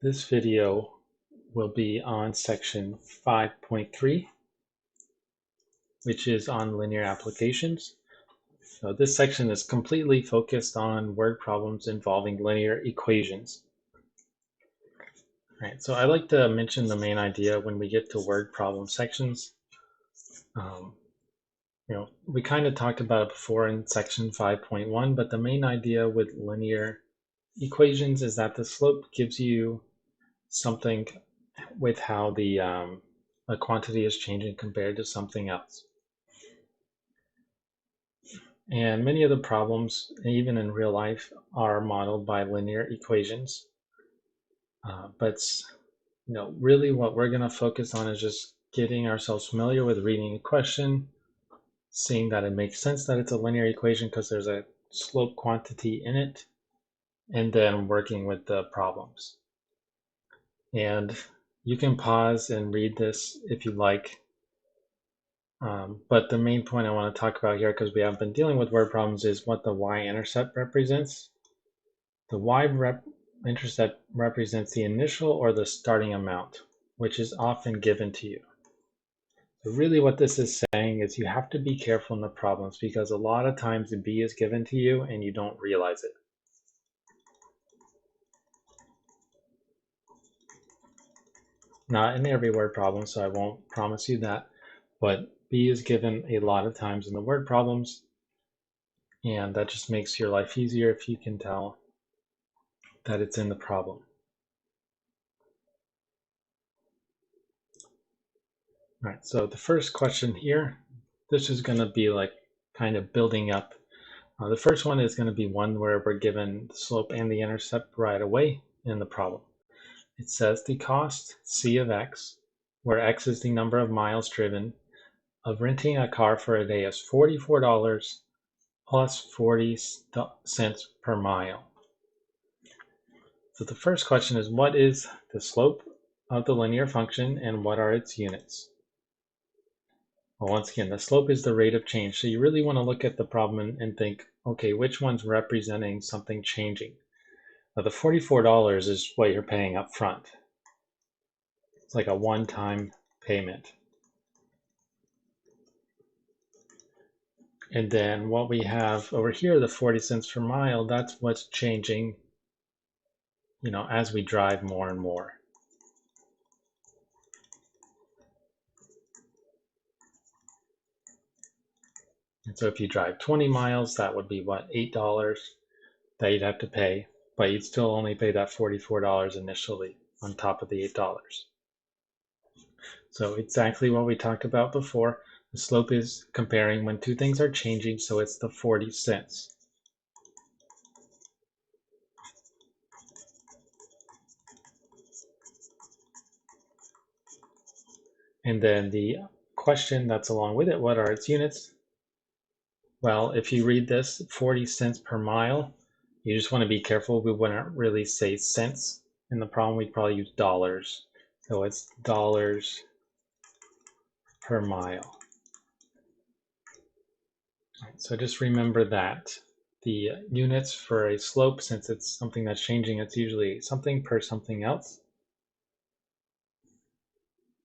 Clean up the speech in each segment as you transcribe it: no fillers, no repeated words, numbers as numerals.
This video will be on section 5.3, which is on linear applications. So this section is completely focused on word problems involving linear equations. All right, so I like to mention the main idea when we get to word problem sections. We kind of talked about it before in section 5.1, but the main idea with linear equations is that the slope gives you something with how a quantity is changing compared to something else. And many of the problems, even in real life, are modeled by linear equations. But really what we're going to focus on is just getting ourselves familiar with reading a question, seeing that it makes sense that it's a linear equation because there's a slope quantity in it, and then working with the problems. And you can pause and read this if you like. But the main point I want to talk about here, because we have been dealing with word problems, is what the y-intercept represents. The y-intercept represents the initial or the starting amount, which is often given to you. So really what this is saying is you have to be careful in the problems because a lot of times the b is given to you and you don't realize it. Not in every word problem, so I won't promise you that, but b is given a lot of times in the word problems, and that just makes your life easier if you can tell that it's in the problem. All right, so the first question here, this is going to be like kind of building up. The first one is going to be one where we're given the slope and the intercept right away in the problem. It says the cost, C of x, where x is the number of miles driven, of renting a car for a day is $44 plus 40 cents per mile. So the first question is, what is the slope of the linear function and what are its units? Well, once again, the slope is the rate of change. So you really want to look at the problem and think, okay, which one's representing something changing? Now the $44 is what you're paying up front. It's like a one-time payment. And then what we have over here, the 40 cents per mile, that's what's changing, as we drive more and more. And so if you drive 20 miles, that would be what, $8 that you'd have to pay, but you'd still only pay that $44 initially on top of the $8. So exactly what we talked about before, the slope is comparing when two things are changing, so it's the 40 cents. And then the question that's along with it, what are its units? Well, if you read this, 40 cents per mile, you just want to be careful. We wouldn't really say cents in the problem. We'd probably use dollars. So it's dollars per mile. So just remember that. The units for a slope, since it's something that's changing, it's usually something per something else.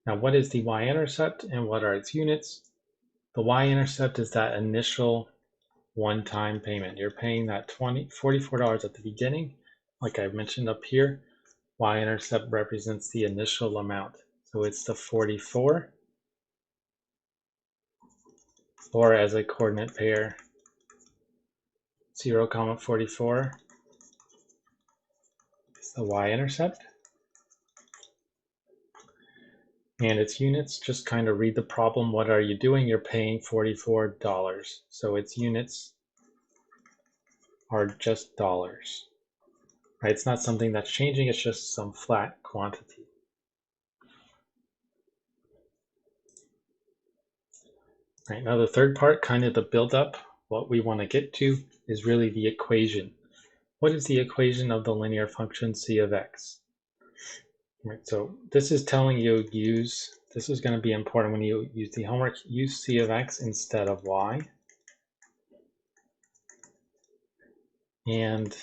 Now, what is the y-intercept and what are its units? The y-intercept is that initial one-time payment. You're paying that $44 at the beginning, like I mentioned up here. Y-intercept represents the initial amount. So it's the 44, or as a coordinate pair, 0, 44 is the y-intercept. And its units, just kind of read the problem. What are you doing? You're paying $44. So its units are just dollars. Right? It's not something that's changing, it's just some flat quantity. Right, now the third part, kind of the build-up, what we want to get to is really the equation. What is the equation of the linear function c of x? Right, so this is telling you this is going to be important when you use the homework, use c of x instead of y. And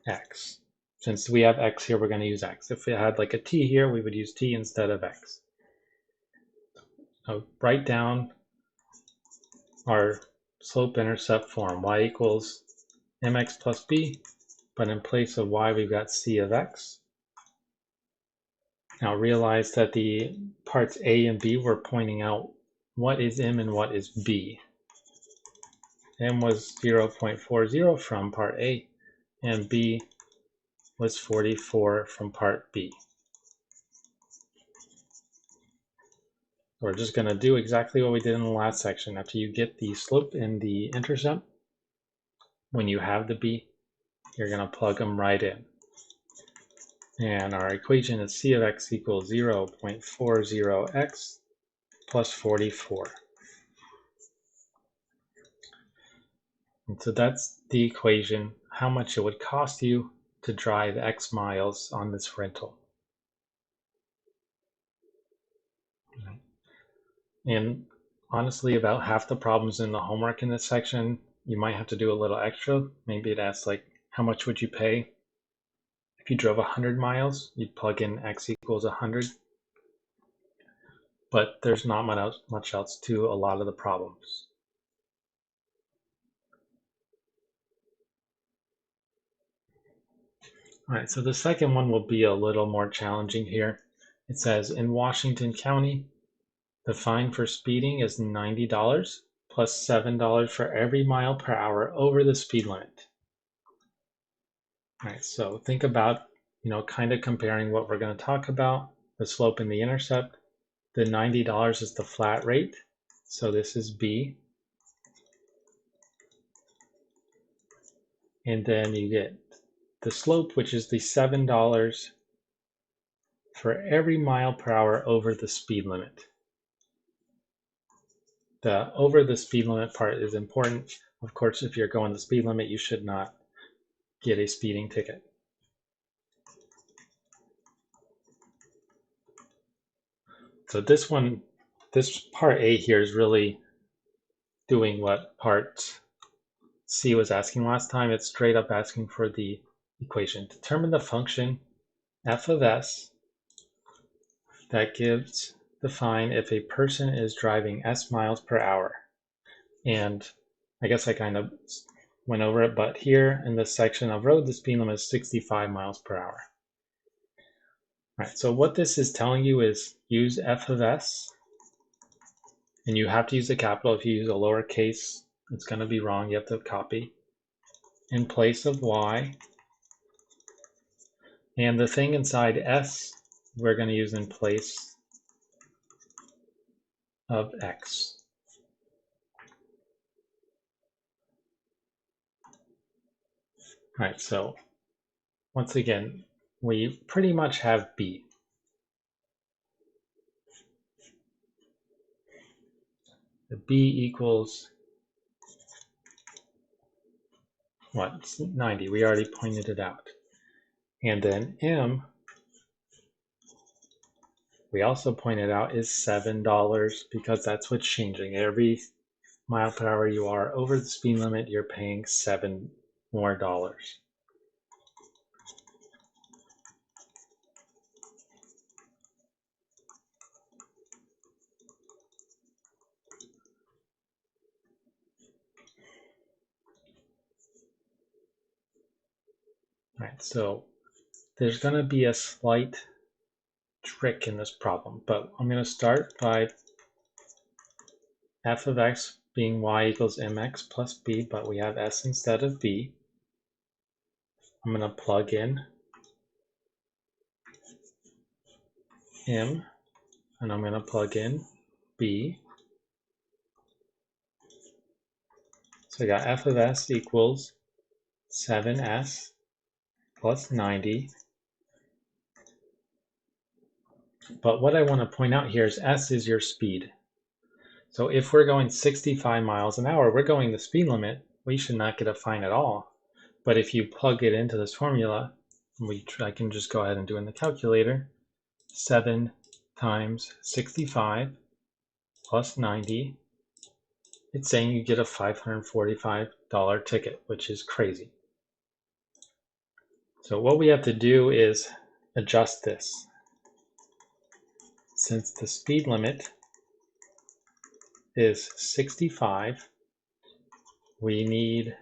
x. Since we have x here, we're going to use x. If it had like a t here, we would use t instead of x. So write down our slope-intercept form, y equals mx plus b, but in place of y, we've got c of x. Now realize that the parts a and b were pointing out what is m and what is b. M was 0.40 from part A, and B was 44 from part B. We're just going to do exactly what we did in the last section. After you get the slope and the intercept, when you have the B, you're going to plug them right in. And our equation is c of x equals 0.40x plus 44. And so that's the equation, how much it would cost you to drive X miles on this rental. And honestly, about half the problems in the homework in this section, you might have to do a little extra. Maybe it asks like, how much would you pay? If you drove 100 miles, you'd plug in X equals 100. But there's not much else to a lot of the problems. All right, so the second one will be a little more challenging here. It says, in Washington County, the fine for speeding is $90 plus $7 for every mile per hour over the speed limit. All right, so think about, kind of comparing what we're going to talk about, the slope and the intercept. The $90 is the flat rate, so this is B. And then you get the slope, which is the $7 for every mile per hour over the speed limit. The over the speed limit part is important. Of course, if you're going the speed limit, you should not get a speeding ticket. So this part A here is really doing what part C was asking last time. It's straight up asking for the equation. Determine the function f of s that gives the fine if a person is driving s miles per hour. And I guess I kind of went over it, but here in this section of road, the speed limit is 65 miles per hour. All right, so what this is telling you is use f of s, and you have to use a capital. If you use a lowercase, it's going to be wrong. You have to copy in place of y. And the thing inside s, we're going to use in place of x. All right, so once again, we pretty much have b. The b equals what? It's 90. We already pointed it out. And then m, we also pointed out, is $7 because that's what's changing. Every mile per hour you are over the speed limit, you're paying $7 more. All right, so there's going to be a slight trick in this problem, but I'm going to start by f of x being y equals mx plus b, but we have s instead of b. I'm going to plug in m, and I'm going to plug in b. So I got f of s equals 7s plus 90. But what I want to point out here is s is your speed. So if we're going 65 miles an hour, we're going the speed limit, we should not get a fine at all. But if you plug it into this formula, I can just go ahead and do it in the calculator. 7 times 65 plus 90, it's saying you get a $545 ticket, which is crazy. So what we have to do is adjust this. Since the speed limit is 65, we need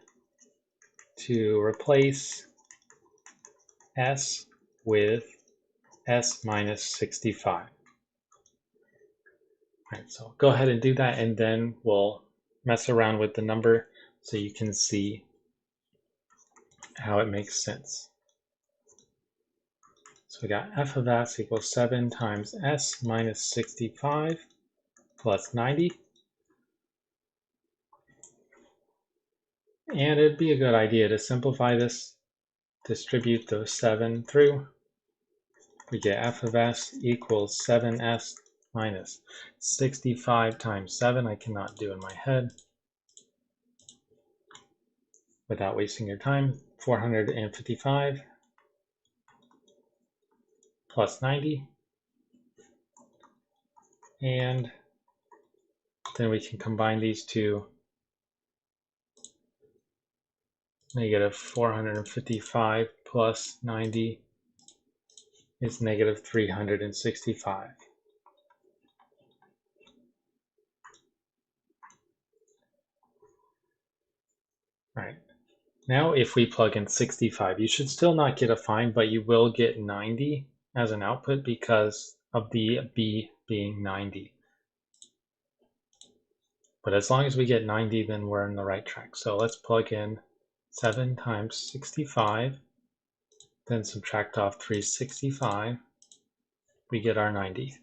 to replace s with s minus 65. All right, so go ahead and do that, and then we'll mess around with the number so you can see how it makes sense. So we got f of s equals 7 times s minus 65 plus 90. And it'd be a good idea to simplify this, distribute the 7 through. We get f of s equals 7s minus 65 times 7. I cannot do in my head without wasting your time. 455 plus 90. And then we can combine these two. Negative 455 plus 90 is negative 365. All right. Now if we plug in 65, you should still not get a fine, but you will get 90 as an output because of the B being 90. But as long as we get 90, then we're on the right track. So let's plug in 7 times 65, then subtract off 365. We get our 90.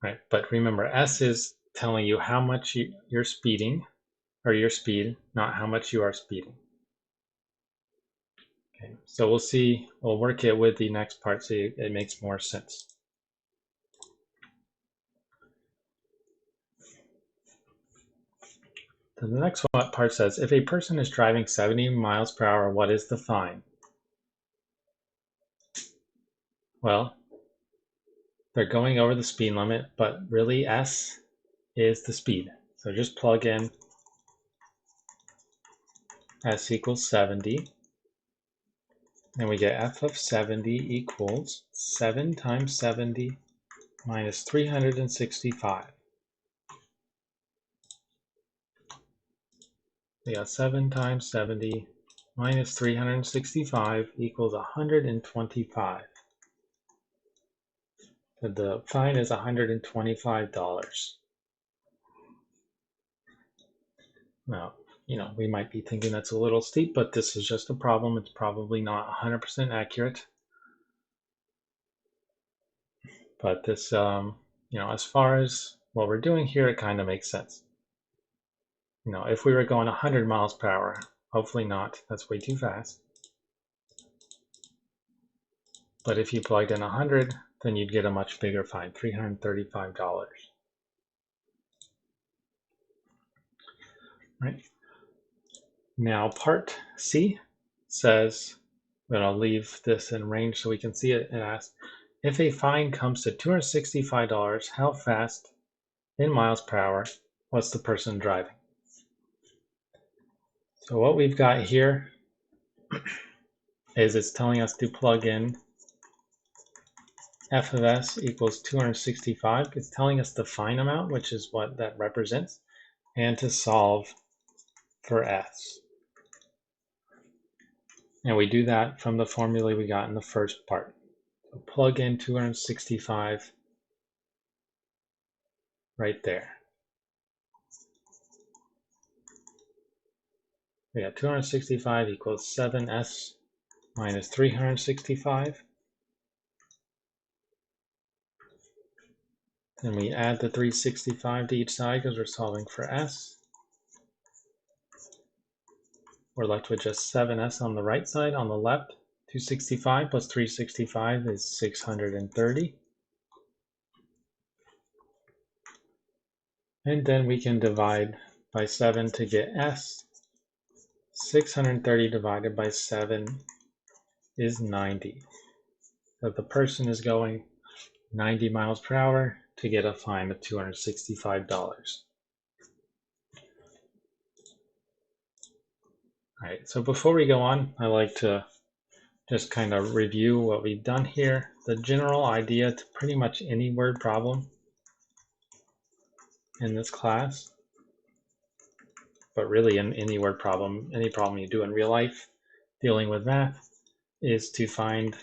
Right, but remember, S is telling you how much you're speeding, or your speed, not how much you are speeding. Okay, so we'll work it with the next part so it makes more sense. Then the next part says, if a person is driving 70 miles per hour, what is the fine? Well, they're going over the speed limit, but really S is the speed. So just plug in S equals 70. And we get f of 70 equals 7 times 70 minus 365. We got 7 times 70 minus 365 equals 125. The fine is $125. Now, we might be thinking that's a little steep, but this is just a problem. It's probably not 100% accurate. But this, as far as what we're doing here, it kind of makes sense. If we were going 100 miles per hour, hopefully not, that's way too fast. But if you plugged in 100, then you'd get a much bigger fine, $335. Right? Now part C says, I'm going to leave this in range so we can see it. It asks, if a fine comes to $265, how fast in miles per hour was the person driving? So what we've got here is it's telling us to plug in f of s equals 265. It's telling us the fine amount, which is what that represents, and to solve for s. And we do that from the formula we got in the first part. So plug in 265 right there. We got 265 equals 7s minus 365. Then we add the 365 to each side because we're solving for s. We're left with just 7s on the right side. On the left, 265 plus 365 is 630. And then we can divide by 7 to get s. 630 divided by 7 is 90. So the person is going 90 miles per hour to get a fine of $265. All right, so before we go on, I like to just kind of review what we've done here. The general idea to pretty much any word problem in this class, but really in any word problem, any problem you do in real life dealing with math, is to find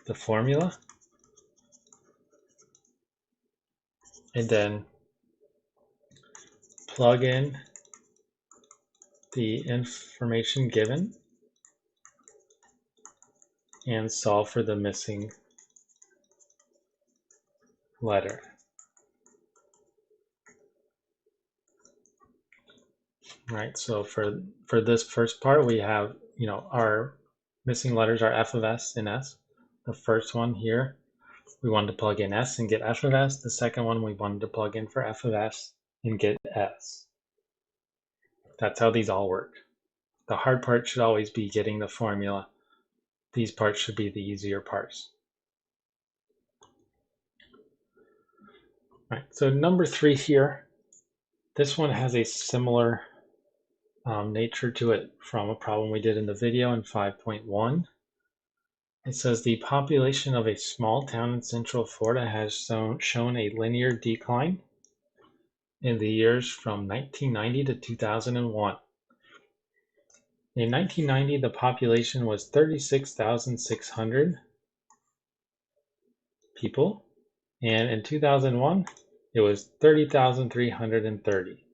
the formula and then plug in the information given and solve for the missing letter. Right, so for this first part, we have, our missing letters are f of s and s. The first one here, we wanted to plug in s and get f of s. The second one, we wanted to plug in for f of s and get s. That's how these all work. The hard part should always be getting the formula. These parts should be the easier parts. Right, so number 3 here, this one has a similar nature to it from a problem we did in the video in 5.1. It says the population of a small town in Central Florida has shown a linear decline in the years from 1990 to 2001. In 1990, the population was 36,600 people, and in 2001, it was 30,330.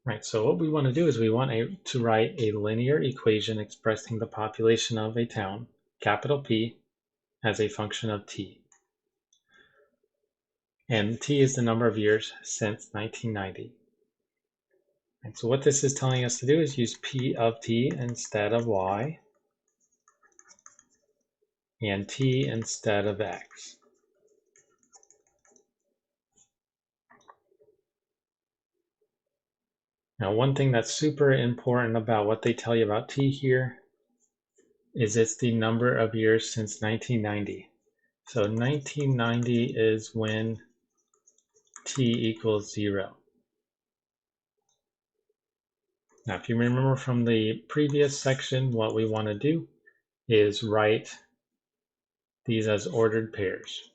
Right, so what we want to do is we want to write a linear equation expressing the population of a town, capital P, as a function of t. And t is the number of years since 1990. And so what this is telling us to do is use p of t instead of y, and t instead of x. Now, one thing that's super important about what they tell you about t here is it's the number of years since 1990. So 1990 is when t equals 0. Now, if you remember from the previous section, what we want to do is write these as ordered pairs.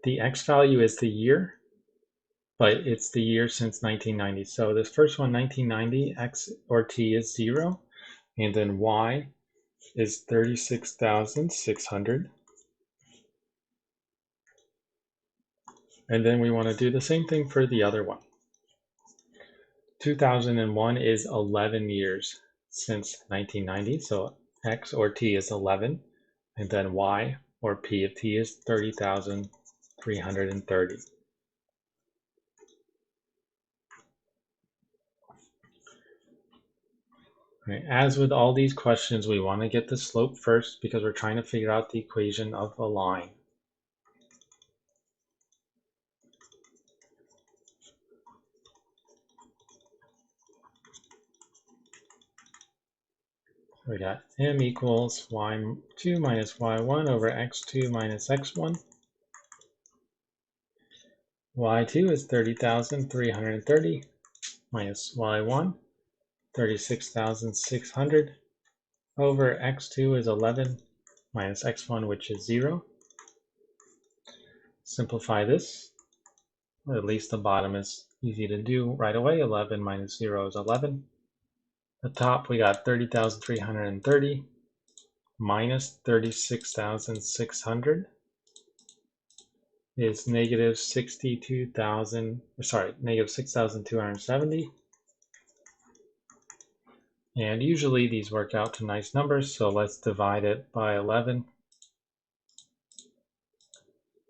The x value is the year, but it's the year since 1990. So this first one, 1990, x or t is 0, and then y is 36,600. And then we want to do the same thing for the other one. 2001 is 11 years since 1990, so x or t is 11, and then y or p of t is 30,330. Right. As with all these questions, we want to get the slope first because we're trying to figure out the equation of a line. We got m equals y2 minus y1 over x2 minus x1. y2 is 30,330 minus y1, 36,600 over x2 is 11 minus x1, which is 0. Simplify this. Or at least the bottom is easy to do right away. 11 minus 0 is 11. The top, we got 30,330 minus 36,600 is negative 6,270. And usually these work out to nice numbers, so let's divide it by 11.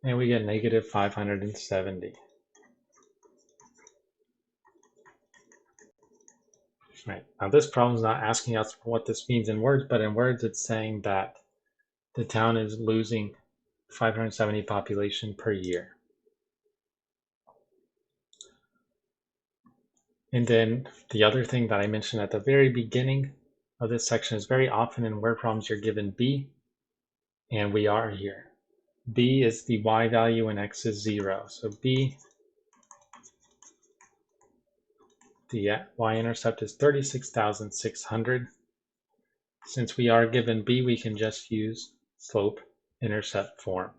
And we get negative 570. Right. Now this problem is not asking us what this means in words, but in words it's saying that the town is losing 570 population per year. And then the other thing that I mentioned at the very beginning of this section is very often in word problems you're given B, and we are here. B is the y value and x is 0. So B, the y-intercept is 36,600. Since we are given B, we can just use slope-intercept form.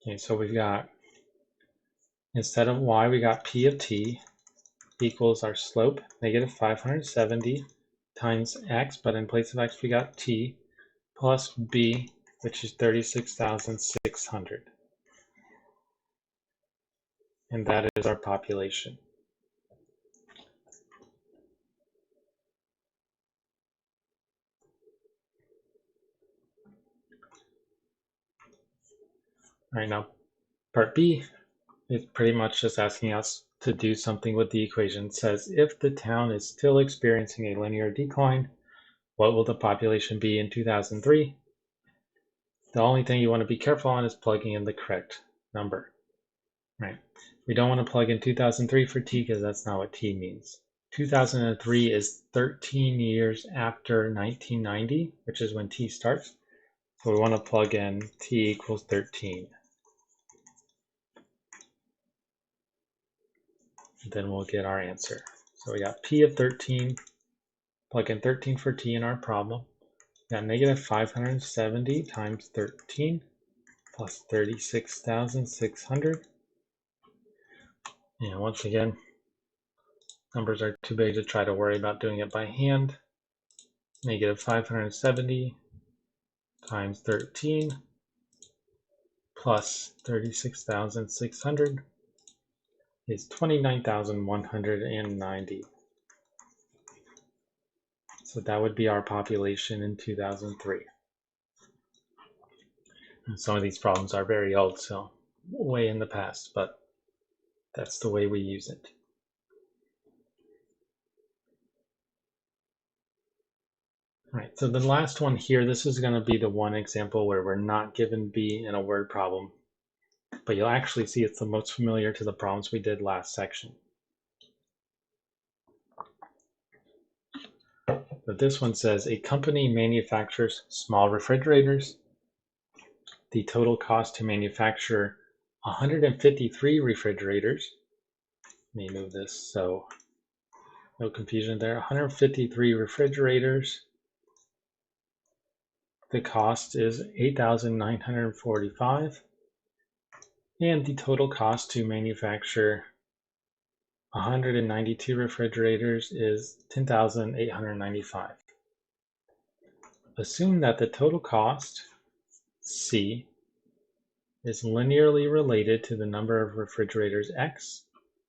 Okay, so we've got, instead of y, we got P of t equals our slope, negative 570 times x, but in place of x we got t, plus b, which is 36,600. And that is our population. All right, now part B is pretty much just asking us to do something with the equation. It says if the town is still experiencing a linear decline, what will the population be in 2003? The only thing you want to be careful on is plugging in the correct number. Right. We don't want to plug in 2003 for t because that's not what t means. 2003 is 13 years after 1990, which is when t starts. So we want to plug in t equals 13. And then we'll get our answer. So we got p of 13, plug in 13 for t in our problem. We got negative 570 times 13 plus 36,600. And once again, numbers are too big to try to worry about doing it by hand. Negative 570 times 13 plus 36,600 is 29,190. So that would be our population in 2003. And some of these problems are very old, so way in the past, but that's the way we use it. All right, so the last one here, this is going to be the one example where we're not given B in a word problem, but you'll actually see it's the most familiar to the problems we did last section. But this one says a company manufactures small refrigerators. The total cost to manufacture 153 refrigerators. Let me move this so no confusion there. 153 refrigerators. The cost is $8,945. And the total cost to manufacture 192 refrigerators is $10,895. Assume that the total cost, C, is linearly related to the number of refrigerators X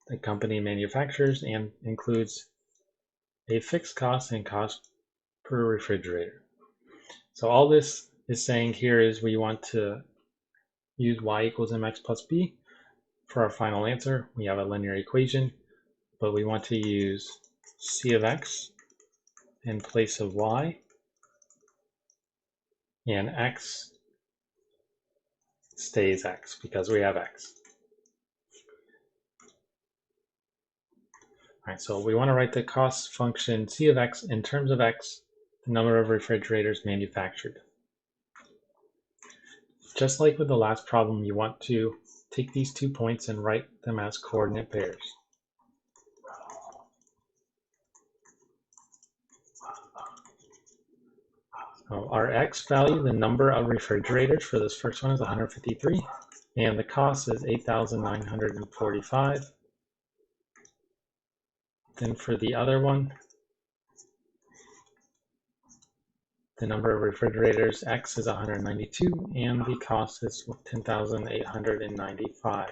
the company manufactures and includes a fixed cost and cost per refrigerator. So all this is saying here is we want to use y equals mx plus b for our final answer. We have a linear equation, but we want to use c of x in place of y, and x stays x because we have x. All right, so we want to write the cost function c of x in terms of x, the number of refrigerators manufactured. Just like with the last problem, you want to take these 2 points and write them as coordinate pairs. So our x value, the number of refrigerators for this first one is 153, and the cost is 8,945. Then for the other one, the number of refrigerators, x is 192, and the cost is 10,895.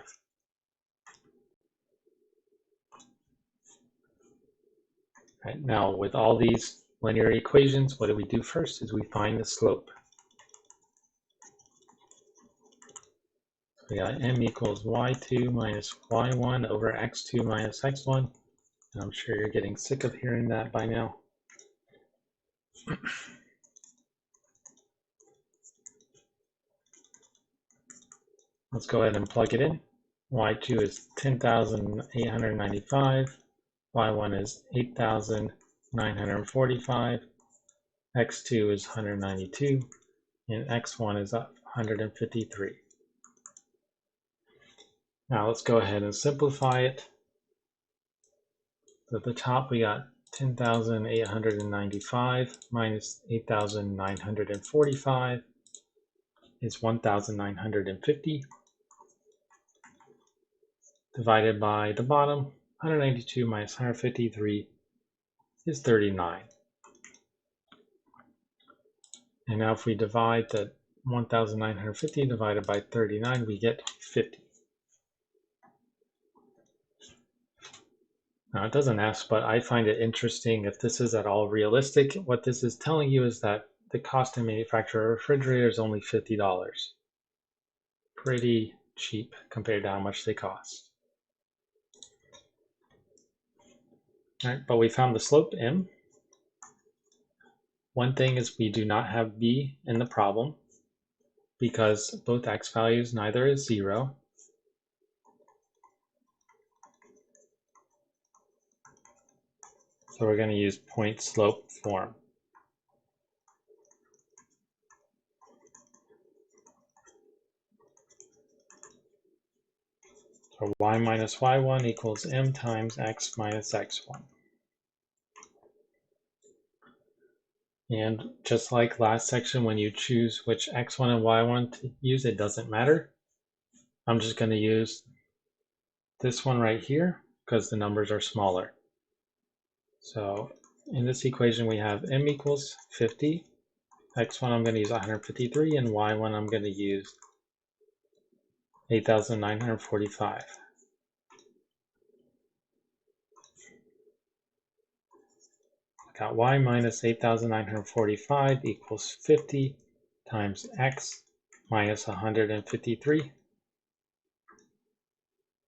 Right, now with all these linear equations, what do we do first is we find the slope. We got m equals y2 minus y1 over x2 minus x1. And I'm sure you're getting sick of hearing that by now. Let's go ahead and plug it in. y2 is 10,895, y1 is 8,945, x2 is 192, and x1 is 153. Now let's go ahead and simplify it. So at the top we got 10,895 minus 8,945 is 1,950, divided by the bottom, 192 minus 153 is 39. And now if we divide the 1,950 divided by 39, we get 50. Now it doesn't ask, but I find it interesting if this is at all realistic. What this is telling you is that the cost to manufacture a refrigerator is only $50. Pretty cheap compared to how much they cost. All right, but we found the slope m. One thing is we do not have b in the problem because both x values, neither is 0. So we're going to use point slope form. So y minus y1 equals m times x minus x1. And just like last section, when you choose which x1 and y1 to use, it doesn't matter. I'm just going to use this one right here because the numbers are smaller. So in this equation, we have m equals 50. X1 I'm going to use 153, and Y1 I'm going to use 8,945. I got Y minus 8,945 equals 50 times X minus 153.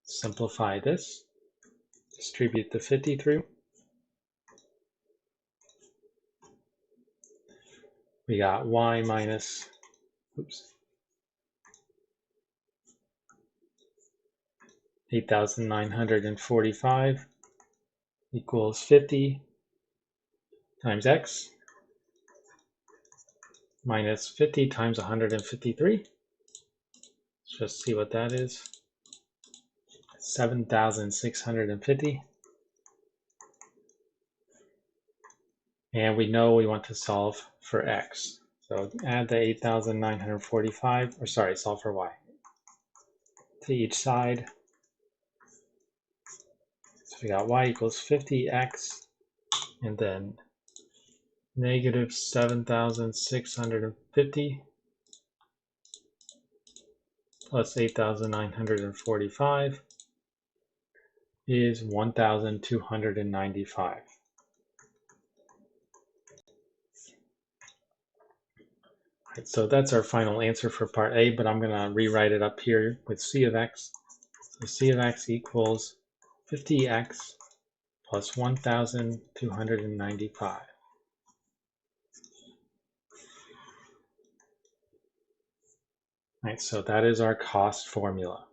Simplify this. Distribute the 50 through. We got Y minus, 8,945 equals 50 times X minus 50 times 153. Let's just see what that is. 7,650. And we know we want to solve for X. So add the 8,945, or sorry, solve for Y to each side. So we got Y equals 50X, and then negative 7,650 plus 8,945 is 1,295. Right, so that's our final answer for part A, but I'm going to rewrite it up here with C of X. So C of X equals 50X plus 1,295. Right, so that is our cost formula.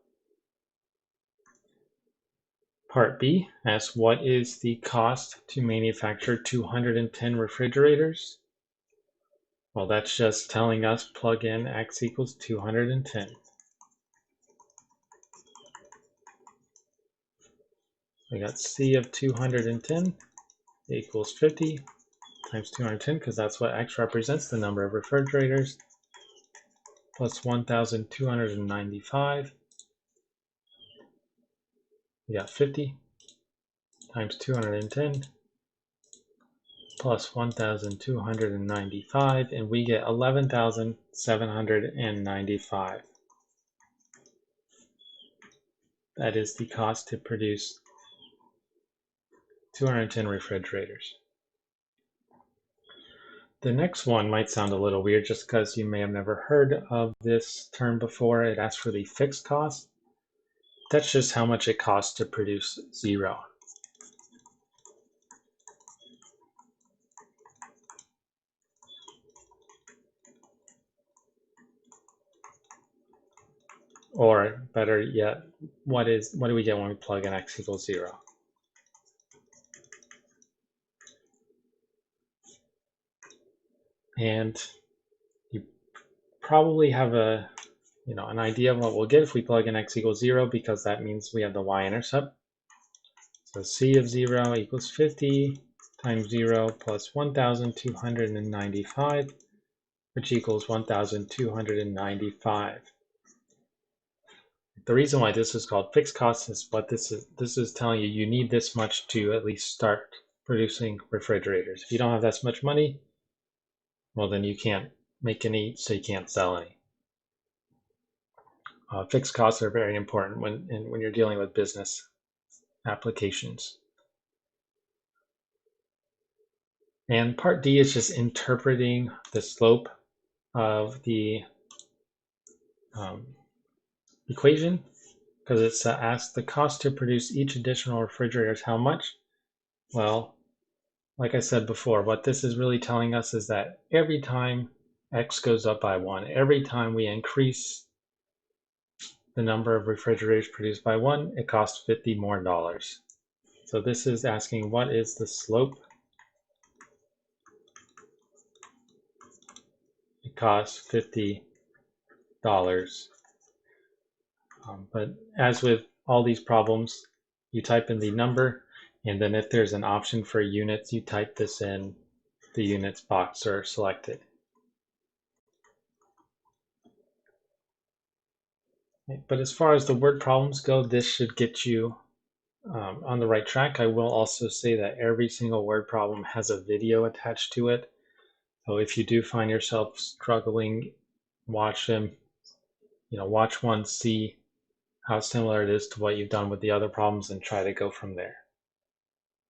Part B asks, what is the cost to manufacture 210 refrigerators? Well, that's just telling us plug in X equals 210. We got C of 210 equals 50 times 210, because that's what X represents, the number of refrigerators, plus 1,295. We got 50 times 210 plus 1,295, and we get 11,795. That is the cost to produce 210 refrigerators. The next one might sound a little weird just because you may have never heard of this term before. It asks for the fixed cost. That's just how much it costs to produce 0. Or better yet, what do we get when we plug in x equals 0? And you probably have an idea of what we'll get if we plug in x equals 0, because that means we have the y-intercept. So c of 0 equals 50 times 0 plus 1,295, which equals 1,295. The reason why this is called fixed costs is what this is telling you. You need this much to at least start producing refrigerators. If you don't have that much money, well, then you can't make any, so you can't sell any. Fixed costs are very important when you're dealing with business applications. And part D is just interpreting the slope of the equation, because it's asked the cost to produce each additional refrigerator is how much? Well, like I said before, what this is really telling us is that every time x goes up by 1, every time we increase the number of refrigerators produced by 1, it costs $50 more. So this is asking, what is the slope? It costs $50. But as with all these problems, you type in the number, and then if there's an option for units, you type this in the units box or select it. But as far as the word problems go, this should get you on the right track. I will also say that every single word problem has a video attached to it. So if you do find yourself struggling, watch them. Watch one, see how similar it is to what you've done with the other problems, and try to go from there.